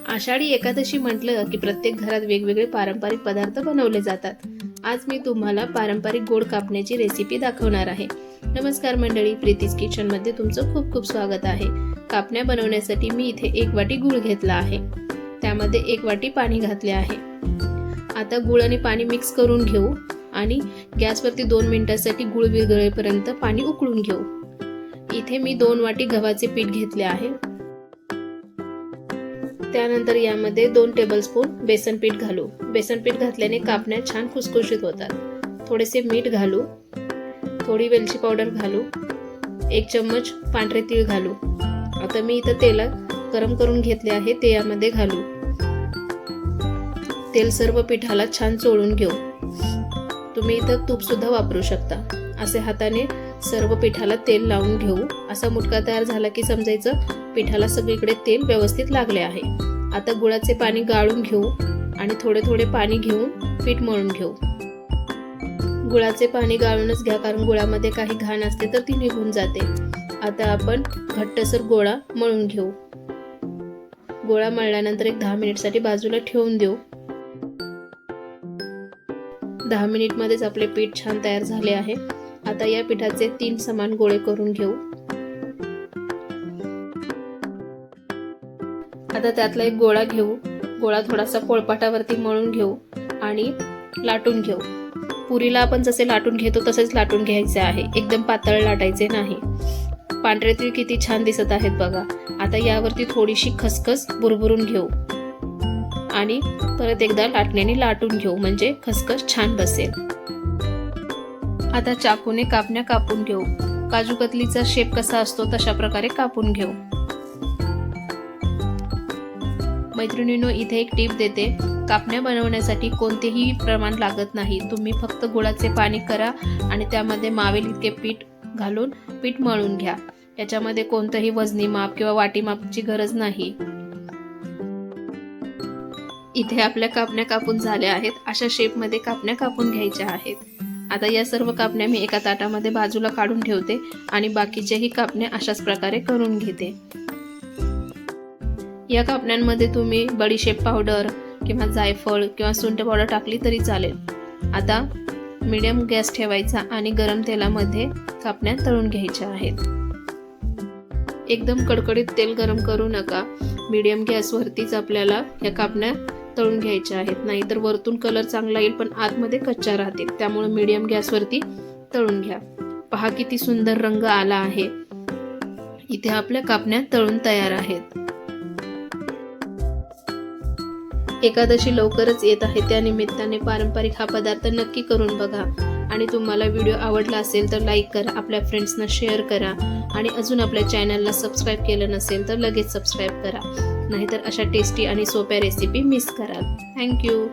आषाढी एकादशी म्हटलं की प्रत्येक घरात वेगवेगळे पारंपरिक पदार्थ बनवले जातात। आज मी तुम्हाला पारंपरिक गोड कापण्याची रेसिपी दाखवणार आहे। नमस्कार मंडळी, प्रीतीज किचन मध्ये तुमचं खूप खूप स्वागत आहे। कापण्या बनवण्यासाठी मी इथे 1 वाटी गूळ घेतला आहे, त्यामध्ये 1 वाटी पाणी घातले आहे। आता गूळ आणि पाणी मिक्स करून घेऊ आणि गॅसवरती 2 मिनिटांसाठी गूळ विरघळेपर्यंत पाणी उकळून घेऊ। इथे मी 2 वाटी गव्हाचे पीठ घेतले आहे। त्यानंतर यामध्ये 2 टेबलस्पून बेसन पीठ घालू। बेसन पीठ घातल्याने कापण्या छान खुसखुशीत होतात। थोडेसे मीठ घालू, थोडी वेलची पावडर घालू, 1 चम्मच पांढरे तीळ घालू। आता मी इथं तेल गरम करून घेतले आहे, ते यामध्ये घालू। तेल सर्व पिठाला छान चोळून घेऊ। तुम्ही इथं तूप सुद्धा वापरू शकता। असे हाताने सर्व पिठाला तेल लावून घेऊ। असा मुटका तयार झाला की समजायचं पिठाला सगळीकडे तेल व्यवस्थित लागले आहे। आता गुळाचे पाणी गाळून घेऊ आणि थोडे थोडे पाणी घेऊन पीठ मळून घेऊ। गुळाचे पाणी गाळूनच घ्या, कारण गुळामध्ये काही घाण असते तर ती निघून जाते। आता आपण घट्टसर गोळा मळून घेऊ। गोळा मळल्यानंतर 10 मिनिटसाठी बाजूला ठेवून देऊ। 10 मिनिटमध्येच आपले पीठ छान तयार झाले आहे। आता या पिठाचे 3 समान गोळे करून घेऊ। आता त्यातला एक गोळा घेऊ। गोळा थोडासा पोळपाटावरती मळून घेऊ आणि लाटून घेऊ। पुरीला आपण जसे लाटून घेतो तसेच लाटून घ्यायचे आहे, एकदम पातळ लाटायचे नाही। पांढरे तीळ किती छान दिसत आहेत बघा। आता यावरती थोडीशी खसखस बुरबुरून घेऊ आणि परत एकदा लाटण्याने लाटून घेऊ, म्हणजे खसखस छान बसेल। आता चाकूने कापण्या कापून घेऊ। काजू कतलीचा शेप कसा असतो तशा प्रकारे कापून घेऊ। मैत्रिणींनो, इथे एक टिप देते। कापण्या बनवण्यासाठी कोणतेही प्रमाण लागत नाही। तुम्ही फक्त गुळाचे पाणी करा आणि त्यामध्ये मावेल इतके पीठ घालून पीठ मळून घ्या। याच्यामध्ये कोणतेही वजनी माप किंवा वाटी मापची गरज नाही। इथे आपल्या कापण्या कापून झाल्या आहेत। अशा शेप मध्ये कापण्या कापून घ्यायच्या आहेत। आता या सर्व कापण्या मी एका ताटामध्ये बाजूला काढून ठेवते आणि बाकीच्याही कापण्या अशाच प्रकारे करून घेते। या कापण्यांमध्ये तुम्ही बडीशेप पावडर किंवा जायफळ किंवा सुंठ पावडर टाकली तरी चालेल। आता मीडियम गॅस ठेवायचा आणि गरम तेलामध्ये कापण्या तळून घ्यायच्या आहेत। एकदम कडकडीत तेल गरम करू नका। मीडियम गॅसवरतीच आपल्याला या कापण्या तळून घ्यायच्या आहेत, नाहीतर वरतून कलर चांगला येईल पण आतमध्ये कच्च्या राहतील। त्यामुळे मीडियम गॅसवरती तळून घ्या। पहा किती सुंदर रंग आला आहे। इथे आपल्या कापण्या तळून तयार आहेत। एकादशी लवकरच येत आहे, त्या निमित्ताने पारंपरिक हा पदार्थ नक्की करून बघा। आणि तुम्हाला व्हिडिओ आवडला असेल तर लाईक करा, आपल्या फ्रेंड्सना शेअर करा आणि अजून आपल्या चॅनलला सबस्क्राईब केलं नसेल तर लगेच सबस्क्राईब करा, नाहीतर अशा टेस्टी आणि सोप्या रेसिपी मिस कराल। थँक्यू।